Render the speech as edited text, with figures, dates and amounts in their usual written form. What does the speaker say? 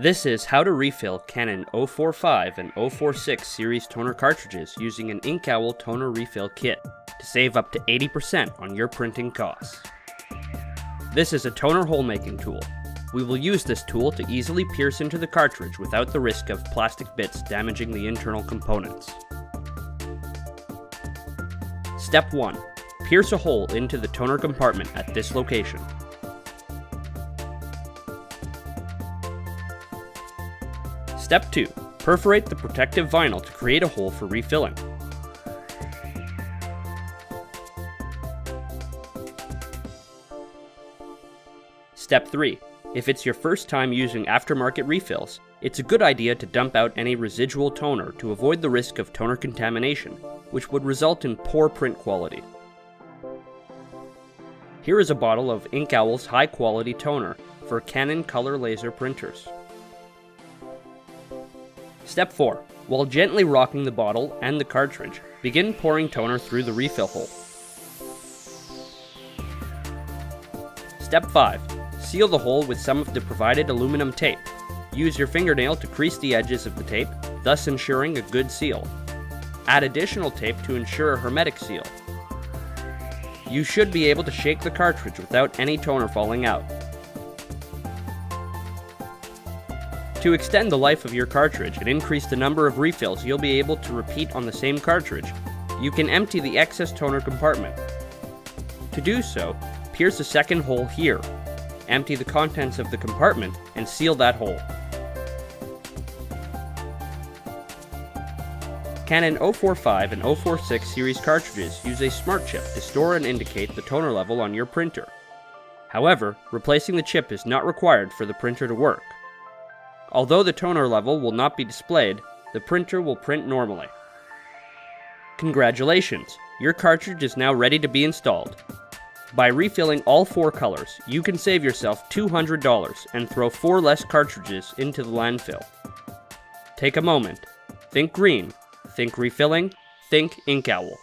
This is how to refill Canon 045 and 046 series toner cartridges using an Inkowl toner refill kit to save up to 80% on your printing costs. This is a toner hole making tool. We will use this tool to easily pierce into the cartridge without the risk of plastic bits damaging the internal components. Step 1. Pierce a hole into the toner compartment at this location. Step 2. Perforate the protective vinyl to create a hole for refilling. Step 3. If it's your first time using aftermarket refills, it's a good idea to dump out any residual toner to avoid the risk of toner contamination, which would result in poor print quality. Here is a bottle of Inkowl's high-quality toner for Canon color laser printers. Step 4. While gently rocking the bottle and the cartridge, begin pouring toner through the refill hole. Step 5. Seal the hole with some of the provided aluminum tape. Use your fingernail to crease the edges of the tape, thus ensuring a good seal. Add additional tape to ensure a hermetic seal. You should be able to shake the cartridge without any toner falling out. To extend the life of your cartridge and increase the number of refills you'll be able to repeat on the same cartridge, you can empty the excess toner compartment. To do so, pierce a second hole here. Empty the contents of the compartment and seal that hole. Canon 045 and 046 series cartridges use a smart chip to store and indicate the toner level on your printer. However, replacing the chip is not required for the printer to work. Although the toner level will not be displayed, the printer will print normally. Congratulations! Your cartridge is now ready to be installed. By refilling all 4 colors, you can save yourself $200 and throw 4 less cartridges into the landfill. Take a moment. Think green. Think refilling. Think Inkowl.